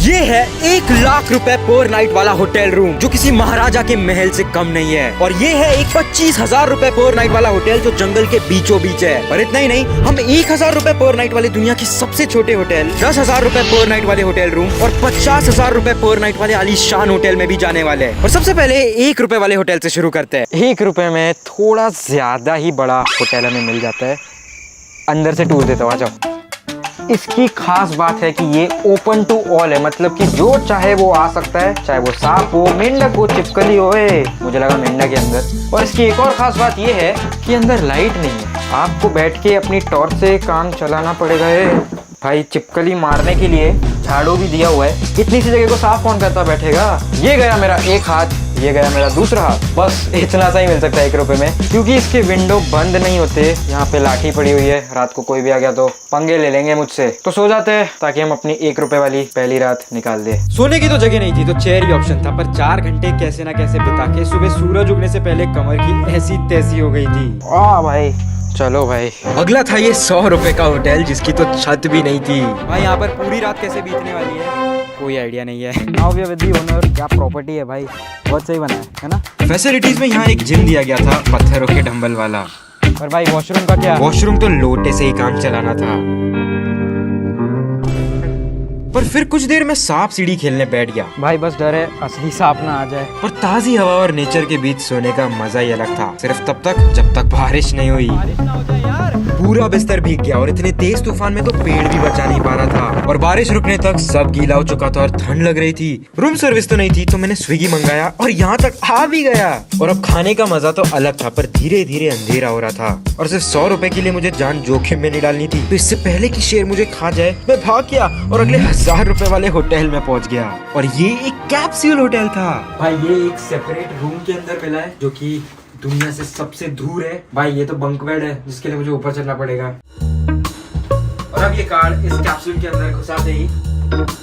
ये है 1 लाख रुपए पर नाइट वाला होटल रूम जो किसी महाराजा के महल से कम नहीं है। और ये है एक 25,000 रुपए पर नाइट वाला होटल जो जंगल के बीचों बीच है। और इतना ही नहीं, हम 1,000 रुपए पर नाइट वाले दुनिया के सबसे छोटे होटल, 10,000 रुपए पर नाइट वाले होटल रूम और 50,000 रुपए पर नाइट वाले आलीशान होटल में भी जाने वाले हैं। और सबसे पहले 1 रुपए वाले होटल से शुरू करते हैं। 1 रुपए में थोड़ा ज्यादा ही बड़ा होटल हमें मिल जाता है। अंदर से टूर देता हूँ, आ जाओ। इसकी खास बात है कि ये ओपन टू ऑल है, मतलब कि जो चाहे वो आ सकता है, चाहे वो सांप हो, मेंढक हो, छिपकली हो। मुझे लगा मेंढक के अंदर। और इसकी एक और खास बात ये है कि अंदर लाइट नहीं है, आपको बैठ के अपनी टॉर्च से काम चलाना पड़ेगा। भाई चिपकली मारने के लिए झाड़ू भी दिया हुआ है। इतनी सी जगह को साफ कौन करता बैठेगा। ये गया मेरा एक हाथ, ये गया मेरा दूसरा हाथ। बस इतना सा ही मिल सकता है 1 रुपए में, क्योंकि इसके विंडो बंद नहीं होते। यहाँ पे लाठी पड़ी हुई है, रात को कोई भी आ गया तो पंगे ले लेंगे मुझसे। तो सो जाते हैं ताकि हम अपनी 1 रुपए वाली पहली रात निकाल दे। सोने की तो जगह नहीं थी तो चेयर ही ऑप्शन था, पर 4 घंटे कैसे ना कैसे बिता के सुबह सूरज उगने से पहले कमर की ऐसी तैसी हो गई थी। वाह भाई, चलो भाई। अगला था ये 100 रुपए का होटल जिसकी तो छत भी नहीं थी। भाई यहाँ पर पूरी रात कैसे बीतने वाली है कोई आइडिया नहीं है। Now we are with the owner. क्या प्रॉपर्टी है भाई, बहुत सही बना है ना। फैसिलिटीज में यहाँ एक जिम दिया गया था, पत्थरों के डंबल वाला। पर भाई वॉशरूम का क्या? वॉशरूम तो लोटे से ही काम चलाना था। पर फिर कुछ देर में सांप सीढ़ी खेलने बैठ गया। भाई बस डर है असली सांप ना आ जाए। और ताजी हवा और नेचर के बीच सोने का मजा ही अलग था, सिर्फ तब तक जब तक बारिश नहीं हुई। पूरा बिस्तर भीग गया और इतने तेज तूफान में तो पेड़ भी बचा नहीं पा रहा था। और बारिश रुकने तक सब गीला हो चुका था और ठंड लग रही थी। रूम सर्विस तो नहीं थी तो मैंने स्विगी मंगाया और यहाँ तक आ भी गया। और अब खाने का मजा तो अलग था, पर धीरे धीरे अंधेरा हो रहा था और सिर्फ 100 रुपए के लिए मुझे जान जोखिम में नहीं डालनी थी। तो इससे पहले कि शेर मुझे खा जाए मैं भाग गया और अगले 1,000 रुपए वाले होटल में पहुंच गया। और ये एक कैप्सूल होटल था। भाई ये एक सेपरेट रूम के अंदर मिला है जो कि दुनिया से सबसे दूर है। भाई ये तो बंक बेड है जिसके लिए मुझे ऊपर चलना पड़ेगा। और अब ये कार्ड इस कैप्सूल के अंदर घुसाते ही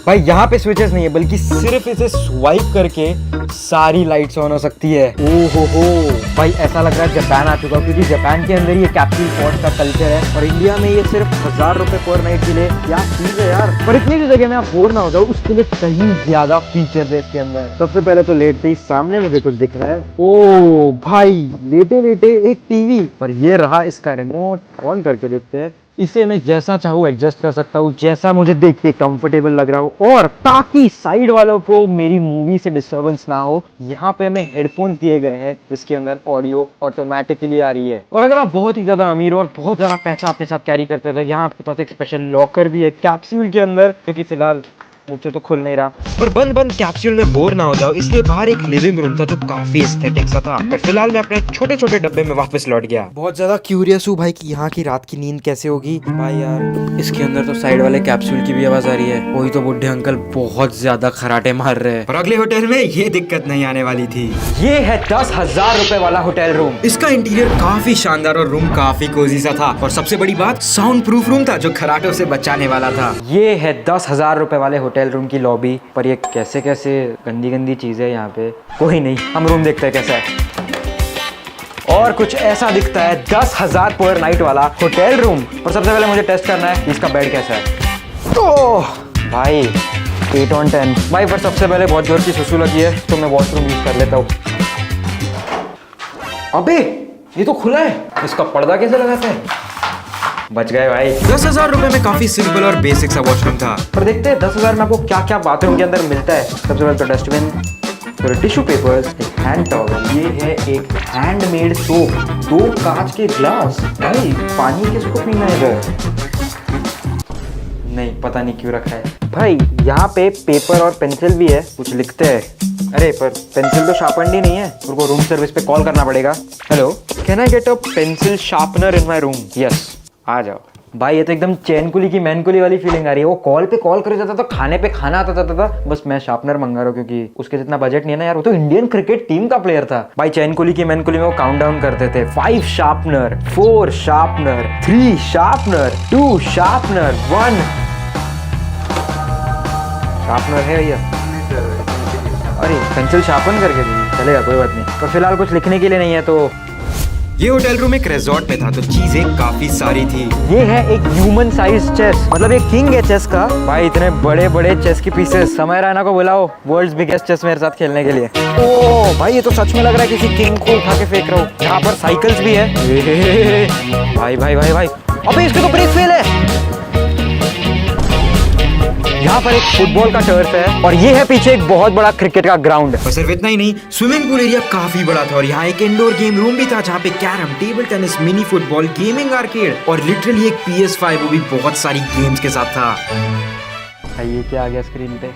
भाई यहाँ पे स्विचेस नहीं है, बल्कि सिर्फ इसे स्वाइप करके सारी लाइट्स ऑन हो सकती है। ओहो भाई ऐसा लग रहा है जापान आ चुका, क्योंकि जापान के अंदर ये कैप्सूल पॉट का कल्चर है और इंडिया में ये सिर्फ 1,000 रुपए पर नाइट के लिए। क्या चीज है यार। पर इतनी सी जगह में आप बोर ना हो जाओ, उसके लिए कहीं ज्यादा फीचर है इसके अंदर। सबसे पहले तो लेटते ही सामने मुझे कुछ दिख रहा है। ओ भाई लेटे लेटे एक टीवी। पर ये रहा इसका रिमोट, ऑन करके देखते हैं। इसे मैं जैसा चाहूँ एडजस्ट कर सकता हूँ, जैसा मुझे देख के कंफर्टेबल लग रहा हो। और ताकि साइड वालों को मेरी मूवी से डिस्टरबेंस ना हो, यहाँ पे हमें हेडफोन दिए गए हैं जिसके अंदर ऑडियो ऑटोमेटिकली आ रही है। और अगर आप बहुत ही ज्यादा अमीर हो और बहुत ज्यादा पैसा अपने साथ कैरी करते हैं, यहाँ आपके पास एक स्पेशल लॉकर भी है कैप्सूल के अंदर, क्योंकि फिलहाल मुझसे तो खुल नहीं रहा। पर बंद कैप्सूल में बोर ना हो जाओ, इसलिए बाहर एक लिविंग रूम था जो काफी एस्थेटिक सा था। पर फिलहाल मैं अपने छोटे छोटे डब्बे में वापस लौट गया। बहुत ज्यादा क्यूरियस हूँ भाई कि यहाँ की रात की नींद कैसे होगी। भाई यार इसके अंदर तो साइड वाले कैप्सूल की भी आवाज आ रही है। वही तो बुढ़े अंकल बहुत ज्यादा खराटे मार रहे हैं। और अगले होटल में ये दिक्कत नहीं आने वाली थी। ये है 10,000 रुपए वाला होटल रूम। इसका इंटीरियर काफी शानदार और रूम काफी कोजी सा था। और सबसे बड़ी बात, साउंड प्रूफ रूम था जो खराटों से बचाने वाला था। ये है 10,000 रुपए वाले होटल रूम की लॉबी। पर ये कैसे कैसे गंदी गंदी चीजें यहाँ पे। कोई नहीं, हम रूम देखते हैं कैसा है। और कुछ ऐसा दिखता है 10,000 पर नाइट वाला होटल रूम। और सबसे पहले मुझे टेस्ट करना है इसका बेड कैसा है। ओह भाई 8 on 10 भाई। पर सबसे पहले बहुत जोर की सुसु लगी है तो मैं वॉशरूम यूज कर लेता हूँ। अबे ये तो खुला है, इसका पर्दा कैसे लगाते हैं। बच गए भाई। 10,000 रुपए में काफी सिंपल और बेसिक सा वॉशरूम था। पर देखते हैं 10,000 में आपको क्या क्या बाथरूम के अंदर मिलता है। सबसे पहले तो डस्टबिन, फिर टिश्यू पेपर्स, एक हैंड टॉवल, ये है एक हैंडमेड सोप, 2 कांच के ग्लास। भाई पानी किसको पीना है इधर। नहीं पता नहीं क्यों रखा है। भाई यहाँ पे पेपर और पेंसिल भी है, कुछ लिखते हैं। अरे पर पेंसिल तो शार्पनड ही नहीं है, उनको रूम सर्विस पे कॉल करना पड़ेगा। Hello, can I get a pencil sharpener in my room. Yes आ जाओ। भाई ये तो एकदम चैनकुली की मैनकुली वाली फीलिंग आ रही है। वो कॉल पे कॉल कर जाता था, खाने पे खाना आता था। बस मैं शार्पनर मंगा रहा हूँ क्योंकि उसके जितना बजट नहीं है ना यार। वो तो इंडियन क्रिकेट टीम का प्लेयर था भाई। चैनकुली की मैनकुली में वो काउंट डाउन करते थे। 5 sharpener, 4 sharpener, 3 sharpener, 2 sharpener, 1 sharpener है भैया। अरे पेंसिल शार्पन करके दी, चलेगा कोई बात नहीं। पर फिलहाल कुछ लिखने के लिए नहीं है तो ये होटल रूम एक रिजॉर्ट में था तो चीजें काफी सारी थी। ये है एक ह्यूमन साइज चेस, मतलब एक किंग है चेस का। भाई इतने बड़े बड़े चेस की पीसेस। समय रैना को बुलाओ वर्ल्ड्स बिगेस्ट चेस मेरे साथ खेलने के लिए। ओह भाई ये तो सच में लग रहा है किसी किंग को उठा के फेंक रहा हूँ। यहाँ पर साइकिल्स भी है। भाई भाई भाई भाई, अबे इसके तो ब्रेक फेल है। यहाँ पर एक फुटबॉल का टर्फ है और ये है पीछे एक बहुत बड़ा क्रिकेट का ग्राउंड। और सिर्फ इतना ही नहीं, स्विमिंग पूल एरिया काफी बड़ा था और यहाँ एक इंडोर गेम रूम भी था जहाँ पे carrom, table tennis, mini football, gaming arcade और लिटरली एक PS5 वो भी बहुत सारी गेम्स के साथ था। ये क्या आ गया स्क्रीन पे?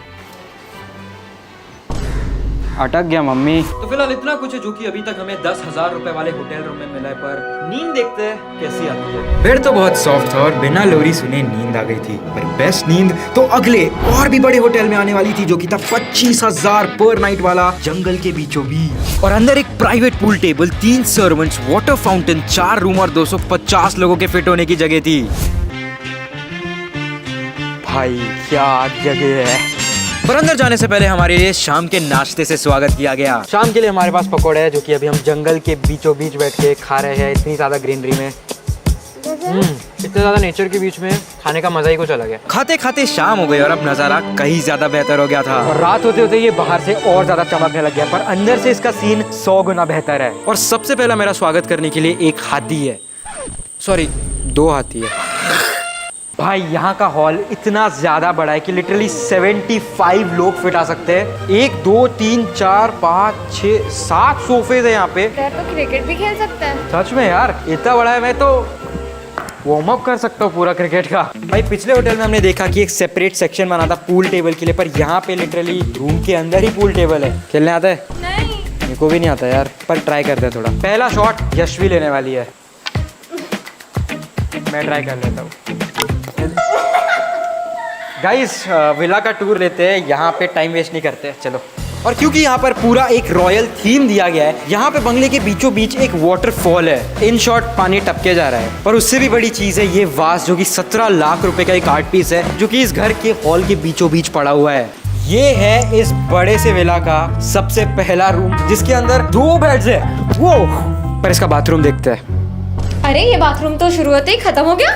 अटक गया मम्मी। तो फिलहाल इतना कुछ है जो कि अभी तक हमें 10,000 रुपए वाले होटल रूम में मिला है, पर नींद देखते हैं कैसी आती है। बेड तो बहुत सॉफ्ट था और बिना लोरी सुने नींद आ गई थी, पर बेस्ट नींद तो अगले और भी बड़े होटल में आने वाली थी जो कि था 25,000 पर नाइट वाला, जंगल के बीचों बीच। और अंदर एक private pool table, 3 servants, water fountain, 4 room और 250 लोगों के फिट होने की जगह थी। भाई क्या जगह है। पर अंदर जाने से पहले हमारे लिए शाम के नाश्ते से स्वागत किया गया। शाम के लिए हमारे पास पकौड़े है जो कि अभी हम जंगल के बीचों बीच बैठ के खा रहे हैं। इतनी ज्यादा ग्रीनरी में, इतने ज्यादा नेचर के बीच में खाने का मजा ही कुछ अलग है। खाते खाते शाम हो गई और अब नजारा कहीं ज्यादा बेहतर हो गया था। और रात होते होते ये बाहर से और ज्यादा चमकने लग गया, पर अंदर से इसका सीन 100 गुना बेहतर है। और सबसे पहला मेरा स्वागत करने के लिए एक हाथी है, सॉरी 2 हाथी है। भाई यहाँ का हॉल इतना ज्यादा बड़ा है कि लिटरली 75 लोग फिट आ सकते हैं। 1 2 3 4 5 6 7 सोफे है यहाँ पे। तो क्रिकेट भी खेल सकता है। सच में यार इतना बड़ा है, मैं तो वार्म अप कर सकता हूँ पूरा क्रिकेट का। भाई पिछले होटल में हमने देखा कि एक सेपरेट सेक्शन बना था पूल टेबल के लिए, पर यहाँ पे लिटरली रूम के अंदर ही पूल टेबल है। खेलने आता है? नहीं, मेरे को भी नहीं आता यार, पर ट्राई करते हैं थोड़ा। पहला शॉट यशवी लेने वाली है, मैं ट्राई कर लेता हूँ। गाइस विला का टूर लेते हैं, यहाँ पे टाइम वेस्ट नहीं करते, चलो। और क्योंकि यहाँ पर पूरा एक रॉयल थीम दिया गया है, यहाँ पे बंगले के बीचों बीच एक वाटरफॉल है। इन शॉर्ट पानी टपके जा रहा है। पर उससे भी बड़ी चीज है ये वास जो कि 17 लाख रुपए का एक आर्ट पीस है जो कि इस घर के हॉल के बीचों बीच पड़ा हुआ है। ये है इस बड़े से विला का सबसे पहला रूम जिसके अंदर 2 बेड्स है। वो पर इसका बाथरूम देखते हैं। अरे ये बाथरूम तो शुरू होते ही खत्म हो गया।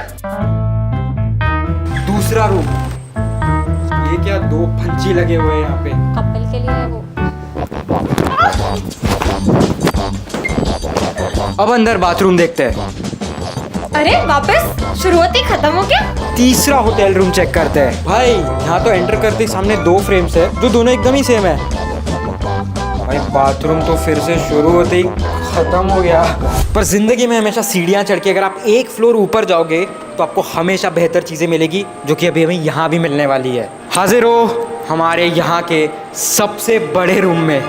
दूसरा रूम, ये क्या 2 पंछी लगे हुए हैं यहाँ पे, कपल के लिए है वो। अब अंदर बाथरूम देखते हैं। अरे वापस शुरू होते ही खत्म हो गया। तीसरा होटल रूम चेक करते हैं। भाई यहाँ तो एंटर करते ही सामने 2 फ्रेम्स है जो दोनों एकदम ही सेम है। भाई बाथरूम तो फिर से शुरू होते ही खत्म हो गया। पर जिंदगी में हमेशा सीढ़ियाँ चढ़ के अगर आप एक फ्लोर ऊपर जाओगे तो आपको हमेशा बेहतर चीजें मिलेगी, जो कि अभी हमें यहाँ भी मिलने वाली है। हाजिर हो हमारे यहाँ के सबसे बड़े रूम में।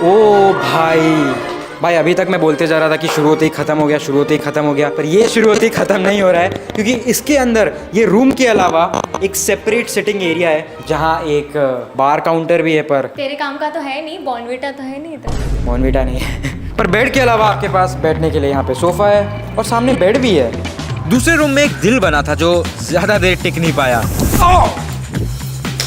ओ भाई अभी तक मैं बोलते जा रहा था कि शुरू होते ही खत्म हो गया, शुरू होते ही खत्म हो गया, पर ये शुरू होते ही खत्म नहीं हो रहा है, क्योंकि इसके अंदर ये रूम के अलावा एक सेपरेट सिटिंग एरिया है जहाँ एक बार काउंटर भी है। पर तेरे काम का तो है नहीं, बॉर्नविटा तो है नहीं इधर। बॉर्नविटा नहीं है। पर बेड के अलावा आपके पास बैठने के लिए यहाँ पे सोफा है और सामने बेड भी है। दूसरे रूम में एक दिल बना था जो ज्यादा देर टिक नहीं पाया।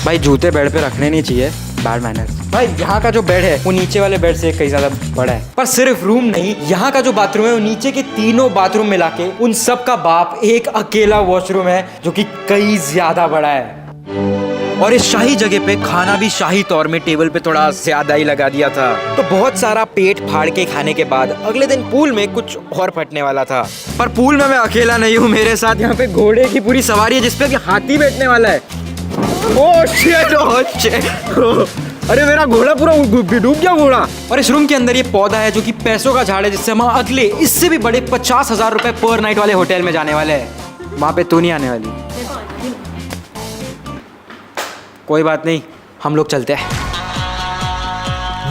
भाई जूते बेड पे रखने नहीं चाहिए, बैड मैनर्स। भाई यहाँ का जो बेड है वो नीचे वाले बेड से कई ज्यादा बड़ा है। पर सिर्फ रूम नहीं, यहाँ का जो बाथरूम है वो नीचे के 3 बाथरूम मिला के उन सब का बाप एक अकेला वॉशरूम है जो कि कई ज्यादा बड़ा है। और इस शाही जगह पे खाना भी शाही तौर में टेबल पे थोड़ा ज्यादा ही लगा दिया था। तो बहुत सारा पेट फाड़ के खाने के बाद अगले दिन पूल में कुछ और फटने वाला था। पर पूल में मैं अकेला नहीं हूँ, मेरे साथ यहाँ पे घोड़े की पूरी सवारी है जिसपे कि हाथी बैठने वाला है। ओह शिट, अरे मेरा घोड़ा पूरा डूब गया घोड़ा। और इस रूम के अंदर ये पौधा है जो कि पैसों का झाड़ है, जिससे हम अगले इससे भी बड़े 50,000 रुपए पर नाइट वाले होटल में जाने वाले हैं। वहाँ पे तू नहीं आने वाली। कोई बात नहीं, हम लोग चलते हैं।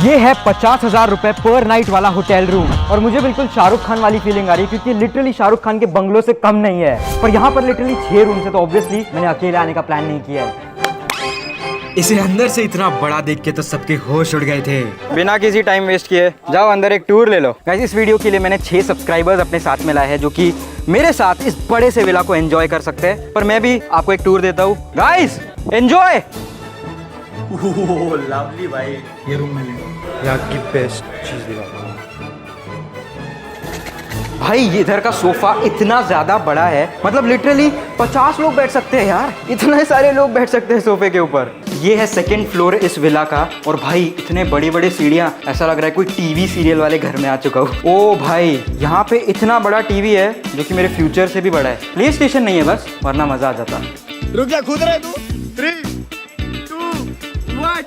ये है 50,000 रुपए पर नाइट वाला होटल रूम और मुझे बिल्कुल शाहरुख खान वाली फीलिंग आ रही है, क्योंकि लिटरली शाहरुख खान के बंगलों से कम नहीं है। पर यहाँ पर लिटरली 6 रूम है, तो ऑब्वियसली मैंने अकेले आने का प्लान नहीं किया है। इसे अंदर से इतना बड़ा देख के तो सबके होश उड़ गए थे। बिना किसी टाइम वेस्ट किए जाओ अंदर एक टूर ले लो। गाइस इस वीडियो के लिए मैंने 6 सब्सक्राइबर्स अपने साथ में लाए हैं जो कि मेरे साथ इस बड़े से विला को एंजॉय कर सकते हैं। पर मैं भी आपको एक टूर देता हूँ। Guys enjoy. लवली भाई, ये रूम में यहाँ की बेस्ट चीज दिखा। भाई ये इधर का सोफा इतना ज्यादा बड़ा है, मतलब लिटरली 50 लोग बैठ सकते हैं यार, इतने सारे लोग बैठ सकते हैं सोफे के ऊपर। ये है सेकंड फ्लोर इस विला का, और भाई इतने बड़ी बड़ी सीढ़ियाँ, ऐसा लग रहा है कोई टीवी सीरियल वाले घर में आ चुका हूँ। ओ भाई यहाँ पे इतना बड़ा टीवी है जो कि मेरे फ्यूचर से भी बड़ा है। प्ले स्टेशन नहीं है बस, वरना मजा आ जाता। रुक जा, कूद रहा है तू। 3, 2, 1।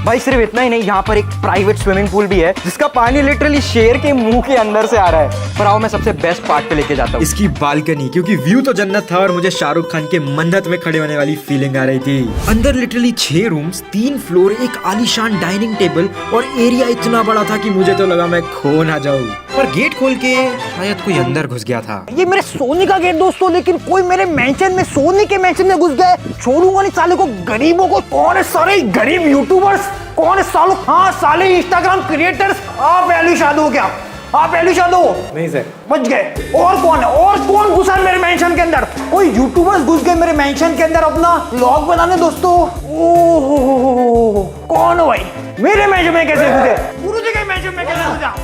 भाई सिर्फ इतना ही नहीं, यहाँ पर एक प्राइवेट स्विमिंग पूल भी है जिसका पानी लिटरली शेर के मुंह के अंदर से आ रहा है। पर आओ मैं सबसे बेस्ट पार्ट पे लेके जाता हूँ, इसकी बालकनी, क्योंकि व्यू तो जन्नत था और मुझे शाहरुख खान के मन्नत में खड़े होने वाली फीलिंग आ रही थी। अंदर लिटरली 6 रूम्स, 3 फ्लोर, एक आलीशान डाइनिंग टेबल और एरिया इतना बड़ा था कि मुझे तो लगा मैं खो ना जाऊँ। पर गेट खोल के शायद कोई अंदर घुस गया था। ये मेरे सोने का गेट दोस्तों, लेकिन कोई मेरे मेंशन में, सोने के मेंशन में घुस गया। छोड़ूंगा नहीं साले को, गरीबों को। कौन है सारे गरीब यूट्यूबर्स? कौन है सालो? हाँ साले इंस्टाग्राम क्रिएटर्स। आप वैल्यू शादो क्या? आप वैल्यू शादो? नहीं सर, बच गए। और कौन है? और कौन घुसा है मेरे मेंशन के अंदर? कोई यूट्यूबर्स घुस गए मेरे मेंशन के अंदर अपना व्लॉग बनाने दोस्तों। ओह कौन है भाई? मेरे मेंशन में कैसे घुसे? गुरु जी के मेंशन में कैसे घुसा?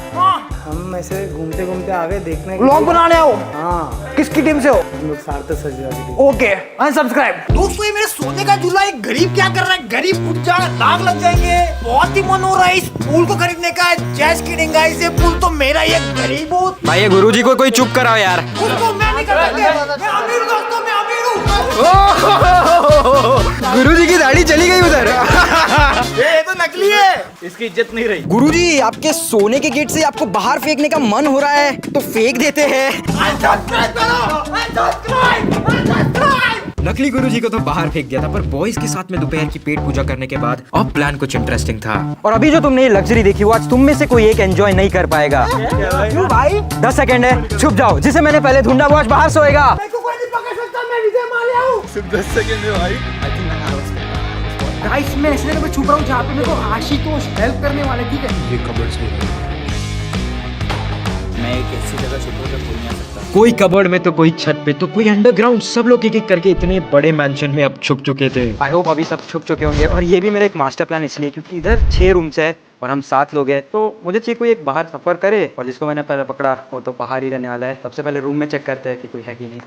हम ऐसे घूमते घूमते आ गए देखने। व्लॉग बनाने आओ। हाँ, किसकी टीम से हो? हम लोग सार्थक सजरा की टीम। Okay unsubscribe. दोस्तों ये मेरे सोने का झूला, एक गरीब क्या कर रहा है? गरीब उठ जा, दाग लग जाएंगे। बहुत ही मन हो रहा है इस पुल को खरीदने का। जैस किडिंग गाइस, ये पुल तो मेरा ही है। गरीब हूँ भाई ये गुरुजी को कोई चुप कराओ यार। उसको मैं नहीं कर सकता। मैं अमीर हूँ दोस्तों, मैं अमीर हूँ। गुरुजी की दाढ़ी चली गई उधर। ये तो नकली है, इसकी इज्जत नहीं रही। गुरुजी आपके सोने के गेट से आपको बाहर फेंकने का मन हो रहा है तो फेंक देते हैं। अनसब्सक्राइब करो, अनसब्सक्राइब, अनसब्सक्राइब। नकली गुरुजी को तो बाहर फेंक दिया था, पर बॉयज के साथ में दोपहर की पेट पूजा करने के बाद अब प्लान कुछ इंटरेस्टिंग था। और अभी जो तुमने ये लग्जरी देखी वो आज तुम में से कोई एक एंजॉय नहीं कर पाएगा। क्यों भाई? 10 सेकंड है, छुप जाओ। जिसे मैंने पहले ढूंढा वो आज बाहर सोएगा। मेरे को कोई नहीं पकड़ सकता, मैं विजय माल्या हूँ। सिर्फ 10 सेकंड है भाई। गाइस मैं ऐसे जगह पे छुप रहा हूँ जहाँ पे मेरे को आशुतोष हेल्प करने वाले, ठीक है? मैं एक ऐसी जगह छुपा जब कोई नहीं आ सकता। कोई कबर्ड में तो कोई छत पे तो कोई अंडरग्राउंड, सब लोग एक एक करके इतने बड़े मैंशन में अब छुप चुके थे। आई होप अभी सब छुप चुके होंगे। और ये भी मेरा एक मास्टर प्लान इसलिए क्योंकि इधर 6 रूम्स है और हम 7 लोग हैं, तो मुझे चाहिए कोई एक बाहर सफर करे, और जिसको मैंने पहले पकड़ा वो तो बाहर ही रहने वाला है। सबसे पहले रूम में चेक करते हैं कि कोई है कि नहीं।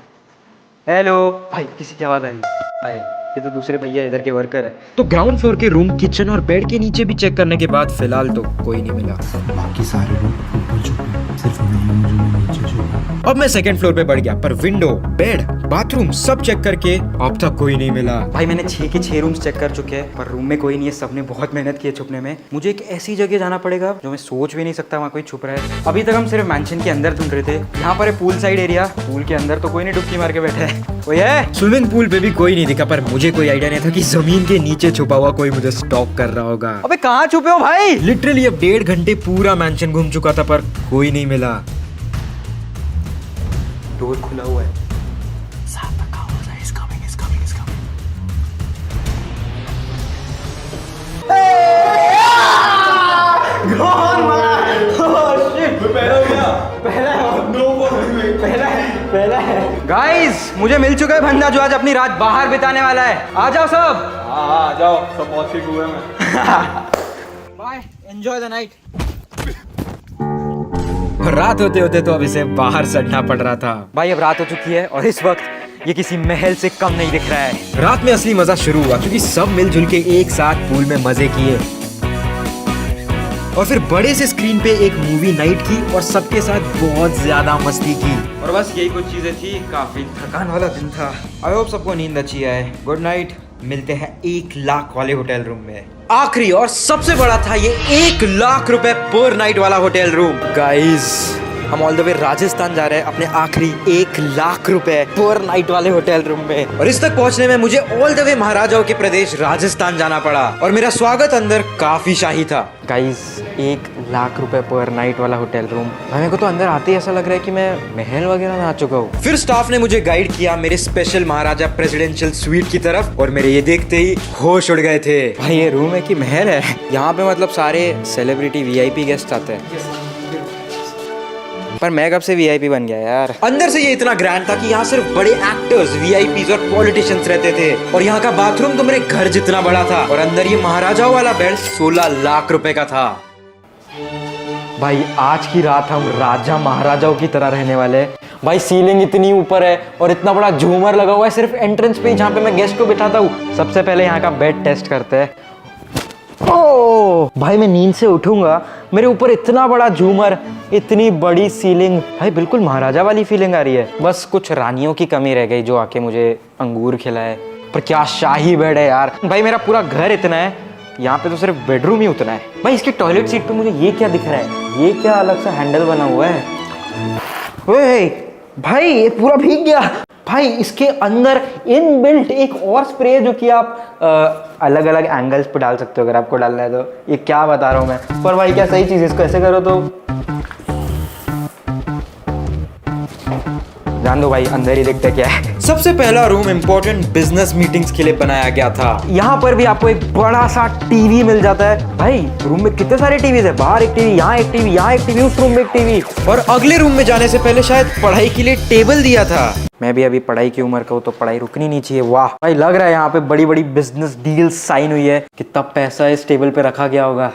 हेलो भाई, किसी की आवाज़ आई। ये तो दूसरे भैया इधर के वर्कर है। तो ग्राउंड फ्लोर के रूम, किचन और बेड के नीचे भी चेक करने के बाद फिलहाल तो कोई नहीं मिला। बाकी सारे लोग ऊपर छुपे, सिर्फ मेरी रूम जो मैं नीचे छुपा। अब मैं सेकंड फ्लोर पे बढ़ गया, पर विंडो, बेड, बाथरूम सब चेक करके अब तक कोई नहीं मिला। भाई मैंने 6 के 6 रूम्स चेक कर चुके हैं, पर रूम में कोई नहीं है। सबने बहुत मेहनत की है छुपने में। मुझे एक ऐसी जगह जाना पड़ेगा जो मैं सोच भी नहीं सकता वहाँ कोई छुप रहा है। अभी तक हम सिर्फ मैंशन के अंदर ढूंढ रहे थे। यहाँ पर है पूल साइड एरिया, पूल के अंदर तो कोई नहीं डुबकी मार के बैठा है। कोई है? स्विमिंग पूल पे भी कोई नहीं दिखा, पर मुझे कोई आइडिया नहीं था कि जमीन के नीचे छुपा हुआ कोई मुझे स्टॉक कर रहा होगा। अबे कहाँ छुपे हो भाई? लिटरली अब 1.5 घंटे पूरा मैंशन घूम चुका था, पर कोई नहीं मिला। डोर खुला हुआ है। गाइस मुझे मिल चुका है बंदा जो आज अपनी रात बाहर बिताने वाला है। आ जाओ सब। हाँ, आ जाओ, सब बहुत ठीक हुए मैं। Bye, enjoy the night. रात होते होते तो अब इसे बाहर सड़ना पड़ रहा था। भाई अब रात हो चुकी है और इस वक्त ये किसी महल से कम नहीं दिख रहा है। रात में असली मजा शुरू हुआ क्योंकि सब मिलजुल के एक साथ पूल में मजे किए और फिर बड़े से स्क्रीन पे एक मूवी नाइट की और सबके साथ बहुत ज्यादा मस्ती की। और बस यही कुछ चीजें थी। काफी थकान वाला दिन था। आई होप सबको नींद अच्छी आए। Good night. मिलते हैं 1 लाख वाले होटल रूम में। आखिरी और सबसे बड़ा था ये 1 लाख रुपए पर नाइट वाला होटल रूम। गाइस हम ऑल द वे राजस्थान जा रहे हैं अपने आखिरी 1 लाख रुपए पर नाइट वाले होटल रूम में। और इस तक पहुंचने में मुझे ऑल द वे महाराजाओं के प्रदेश राजस्थान जाना पड़ा और मेरा स्वागत अंदर काफी शाही था। गाइस 1 लाख रुपए पर नाइट वाला होटल रूम। मेरे को तो अंदर आते ही ऐसा लग रहा है कि मैं महल वगैरह में आ चुका हूँ। फिर स्टाफ ने मुझे गाइड किया मेरे स्पेशल महाराजा प्रेसिडेंशियल स्वीट की तरफ और मेरे ये देखते ही होश उड़ गए थे। भाई ये रूम है कि महल है? यहाँ पे मतलब सारे सेलिब्रिटी VIP गेस्ट आते हैं। पर मैं कब से VIP बन गया यार। अंदर से ये इतना ग्रैंड था कि यहाँ सिर्फ बड़े एक्टर्स, VIPs और पॉलिटिशियंस रहते थे और यहाँ का बाथरूम तो मेरे घर जितना बड़ा था और अंदर ये महाराजाओं वाला बेड 16 लाख रुपए का था। भाई आज की रात हम राजा महाराजाओं की तरह रहने वाले हैं। भाई सीलिंग इतनी ऊपर है और इतना बड़ा झूमर लगा हुआ है सिर्फ एंट्रेंस पे, जहाँ पे मैं गेस्ट को बिठाता हूँ। सबसे पहले यहाँ का बेड टेस्ट करते हैं। ओह भाई मैं नींद से उठूंगा, मेरे ऊपर इतना बड़ा झूमर, इतनी बड़ी सीलिंग, भाई बिल्कुल महाराजा वाली फीलिंग आ रही है। बस कुछ रानियों की कमी रह गई जो आके मुझे अंगूर खिलाए। पर क्या शाही बेड है यार। भाई मेरा पूरा घर इतना है, यहाँ पे तो सिर्फ बेडरूम ही उतना है। भाई इसकी टॉयलेट सीट पे मुझे ये क्या दिख रहा है, ये क्या अलग सा हैंडल बना हुआ है। ओए भाई ये पूरा भीग गया। भाई इसके अंदर इनबिल्ट एक और स्प्रे है जो कि आप अलग अलग एंगल्स पे डाल सकते हो अगर आपको डालना है तो। ये क्या बता रहा हूँ मैं, पर भाई क्या सही चीज़, इसको ऐसे करो तो जान दो भाई, अंदर ही देखते क्या है। सबसे पहला रूम इम्पोर्टेंट बिजनेस मीटिंग्स के लिए बनाया गया था। यहाँ पर भी आपको एक बड़ा सा टीवी मिल जाता है। भाई रूम में कितने सारे टीवीज है, बाहर एक टीवी, यहाँ एक टीवी, यहाँ एक टीवी, उस रूम में एक टीवी। और अगले रूम में जाने से पहले शायद पढ़ाई के लिए टेबल दिया था। मैं भी अभी पढ़ाई की उम्र का हूँ तो पढ़ाई रुकनी नहीं चाहिए। वाह भाई लग रहा है यहाँ पे बड़ी बड़ी बिजनेस डील्स साइन हुई है। कितना पैसा इस टेबल पे रखा गया होगा।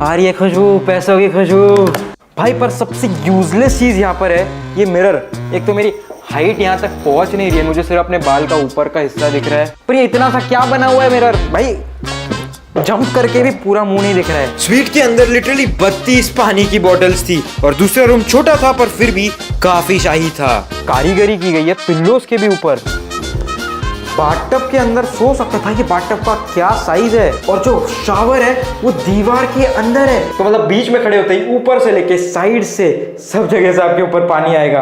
आ रही है खुशबू, पैसों की खुशबू। भाई पर सबसे यूजलेस चीज यहाँ पर है ये मिरर। एक तो मेरी हाइट यहाँ तक पहुंच नहीं रही है, मुझे सिर्फ अपने बाल का ऊपर का हिस्सा दिख रहा है। पर ये इतना सा क्या बना हुआ है मिरर, भाई जंप करके भी पूरा मुंह नहीं दिख रहा है। स्वीट के अंदर लिटरली 32 पानी की बॉटल्स थी और दूसरा रूम छोटा था पर फिर भी काफी शाही था। कारीगरी की गई है पिल्लोस के भी ऊपर। बाथटब के अंदर सो सकता था। ये बाथटब का क्या साइज है, और जो शावर है वो दीवार के अंदर है, तो मतलब बीच में खड़े होते ही ऊपर से लेके साइड से सब जगह से आपके ऊपर पानी आएगा।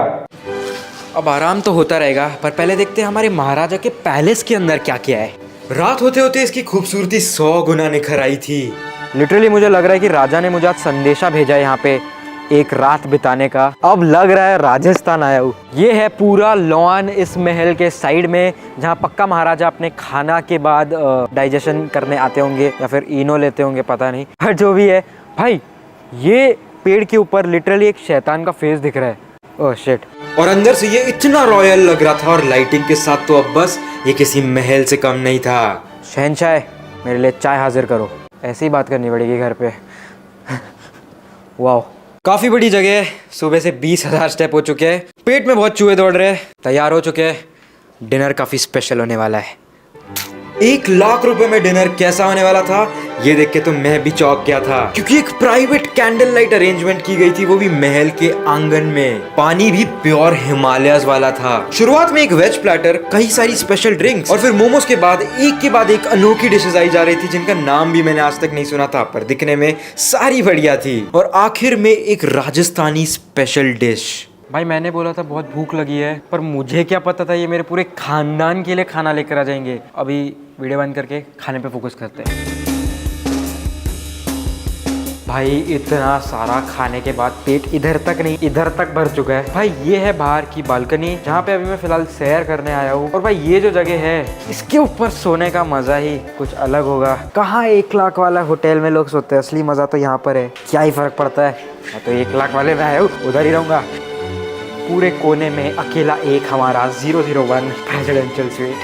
अब आराम तो होता रहेगा, पर पहले देखते हैं हमारे महाराजा के पैलेस के अंदर क्या क्या है। रात होते होते इसकी खूबसूरती 100 गुना निखर आई थी। लिटरली मुझे लग रहा है कि राजा ने मुझे आज संदेशा भेजा है यहाँ पे एक रात बिताने का। अब लग रहा है राजस्थान आया हूँ। ये है पूरा लॉन इस महल के साइड में, जहाँ पक्का महाराजा अपने खाना के बाद डाइजेशन करने आते होंगे या फिर इनो लेते होंगे, पता नहीं, पर जो भी है। भाई ये पेड़ के ऊपर लिटरली एक शैतान का फेस दिख रहा है। Oh shit. और अंदर से ये इतना रॉयल लग रहा था और लाइटिंग के साथ तो अब बस ये किसी महल से कम नहीं था। शहनशाह मेरे लिए चाय हाजिर करो, ऐसी ही बात करनी पड़ेगी घर पे। वाह काफी बड़ी जगह है। सुबह से 20,000 स्टेप हो चुके हैं, पेट में बहुत चूहे दौड़ रहे हैं, तैयार हो चुके हैं। डिनर काफी स्पेशल होने वाला है। 1 लाख रुपए में डिनर कैसा होने वाला था ये देख के तो मैं भी चौंक गया था, क्योंकि एक प्राइवेट कैंडल लाइट अरेंजमेंट की गई थी, वो भी महल के आंगन में। पानी भी प्योर हिमालयस वाला था। शुरुआत में एक वेज प्लेटर, कई सारी स्पेशल ड्रिंक्स और फिर मोमोज के बाद एक अनोखी डिशेस आई जा रही थी जिनका नाम भी मैंने आज तक नहीं सुना था, पर दिखने में सारी बढ़िया थी। और आखिर में एक राजस्थानी स्पेशल डिश। भाई मैंने बोला था बहुत भूख लगी है, पर मुझे क्या पता था ये मेरे पूरे खानदान के लिए खाना लेकर आ जाएंगे। अभी वीडियो बंद करके खाने पे फोकस करते हैं। भाई इतना सारा खाने के बाद पेट इधर तक नहीं इधर तक भर चुका है। भाई ये है बाहर की बालकनी जहाँ पे अभी मैं फिलहाल सैर करने आया हूँ। और भाई ये जो जगह है इसके ऊपर सोने का मजा ही कुछ अलग होगा। कहाँ 1 लाख वाला होटल में लोग सोते हैं, असली मजा तो यहाँ पर है। क्या ही फर्क पड़ता है, मैं तो 1 लाख वाले में आया हूँ, उधर ही रहूंगा। पूरे कोने में अकेला एक हमारा 001 प्रेसिडेंशियल स्वीट।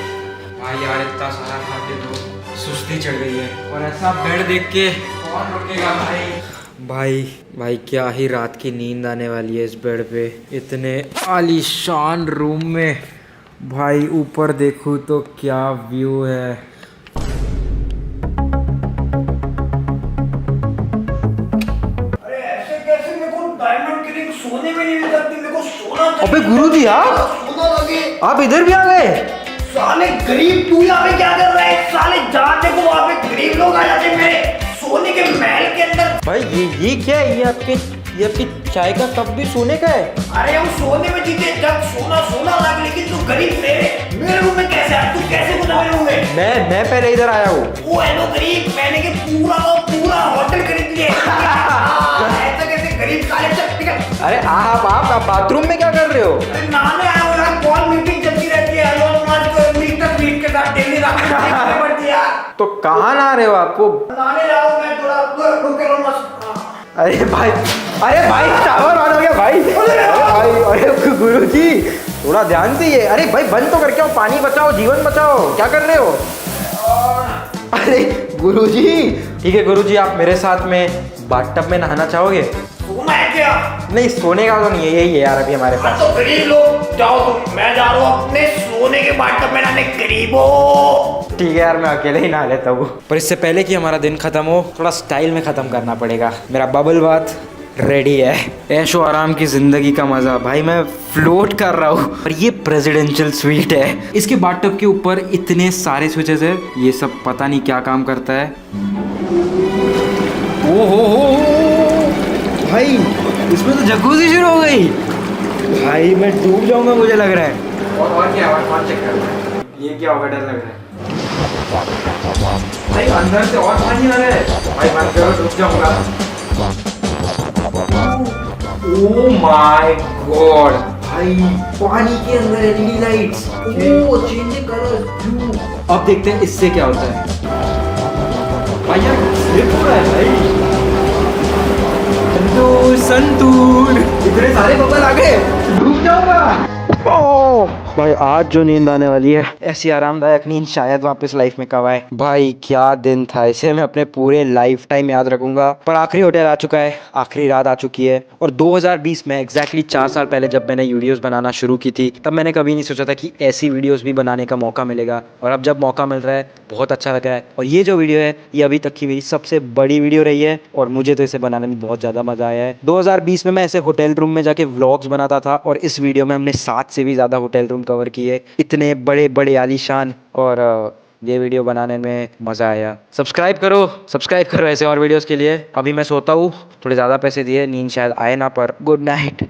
भाई यार इतना सारा खा के तो सुस्ती चढ़ गई है, और ऐसा बेड देख के कौन रुकेगा भाई। भाई क्या ही रात की नींद आने वाली है इस बेड पे, इतने आलीशान रूम में। भाई ऊपर देखूं तो क्या व्यू है। अबे गुरुजी आप इधर भी आ गए? साले गरीब, तू यहाँ पे क्या कर रहा है? साले जाते को वहाँ पे गरीब लोग आ जाते हैं मेरे सोने के महल के अंदर। भाई ये क्या है? ये आपकी चाय का कप भी सोने का है? अरे हम सोने में जीते, जब सोना लग, लेकिन तू गरीब मेरे रूम में कैसे आया? तू कैसे घुसा मेरे रूम में? मैं पहले इधर आया हूँ। वो हेलो गरीब, मैंने के पूरा होटल खरीद लिया। ऐसा कैसे गरीब काले चक्की का? अरे आप बाथरूम में क्या कर रहे हो? नहाने आया हूँ यार, कॉल मीटिंग चलती रहती है। मिस्टर बीट के साथ डेली रात में पड़ती है। तो कहाँ नहा रहे हो आपको? नहाने जाओ, मैं थोड़ा रुक के मस्त। अरे भाई टावर ऑन हो गया भाई। अरे गुरुजी थोड़ा ध्यान से। अरे भाई बंद तो करके आओ, पानी बचाओ, जीवन बचाओ। क्या कर रहे हो? अरे गुरुजी ठीक है गुरुजी, आप मेरे साथ में बाथटब में नहाना चाहोगे? सोना है क्या? नहीं, सोने का तो नहीं है, यही है यार अभी हमारे पास। तो गरीब लोग जाओ तुम, मैं जा रहा हूँ अपने सोने के बाथटब में नहाने। गरीबों ठीक है यार, मैं अकेले ही नहा लेता हूँ। पर इससे पहले कि हमारा दिन खत्म हो, थोड़ा स्टाइल में खत्म करना पड़ेगा। मेरा बबल बाथ रेडी है। ऐशो आराम की जिंदगी का मजा भाई, मैं फ्लोट कर रहा हूँ। और ये प्रेसिडेंशियल स्वीट है। इसके बाथटब के ऊपर इतने सारे स्विचेस है, ये सब पता नहीं क्या काम करता है। ओहो भाई, इसमें तो जकूज़ी शुरू हो गई। भाई मैं डूब जाऊंगा मुझे लग रहा है। और क्या, और कौन चेक कर रहा है? ये क्या होगा, डर लग रहा है भाई। अंदर से और पानी आ रहा है भाई, बंद करो, डूब जाऊंगा। ओह माय गॉड भाई, पानी के अंदर एलईडी लाइट्स, ओह चेंजिंग कलर्स ब्लू। अब देखते हैं इससे क्या होता है। भाई यार स्लिप हो रहा है भाई। संतूर संतूर, इतने सारे बबल आ गए, डूब जाऊंगा। ओह भाई, आज जो नींद आने वाली है, ऐसी आरामदायक नींद शायद वापस लाइफ में कब आए। भाई क्या दिन था, इसे मैं अपने पूरे लाइफ टाइम याद रखूंगा। पर आखिरी होटल आ चुका है, आखिरी रात आ चुकी है। और 2020 में एग्जैक्टली 4 साल पहले जब मैंने वीडियोस बनाना शुरू की थी, तब मैंने कभी नहीं सोचा था कि ऐसी वीडियोस भी बनाने का मौका मिलेगा। और अब जब मौका मिल रहा है, बहुत अच्छा लग रहा है। और ये जो वीडियो है, ये अभी तक की मेरी सबसे बड़ी वीडियो रही है, और मुझे तो इसे बनाने में बहुत ज़्यादा मज़ा आया है। 2020 में मैं ऐसे होटल रूम में जाके व्लॉग्स बनाता था, और इस वीडियो में हमने 7 से भी ज़्यादा होटल रूम कवर किए, इतने बड़े बड़े आलीशान। और ये वीडियो बनाने में मज़ा आया। सब्सक्राइब करो ऐसे और वीडियोस के लिए। अभी मैं सोता हूँ, थोड़े ज़्यादा पैसे दिए, नींद शायद आए ना, पर गुड नाइट।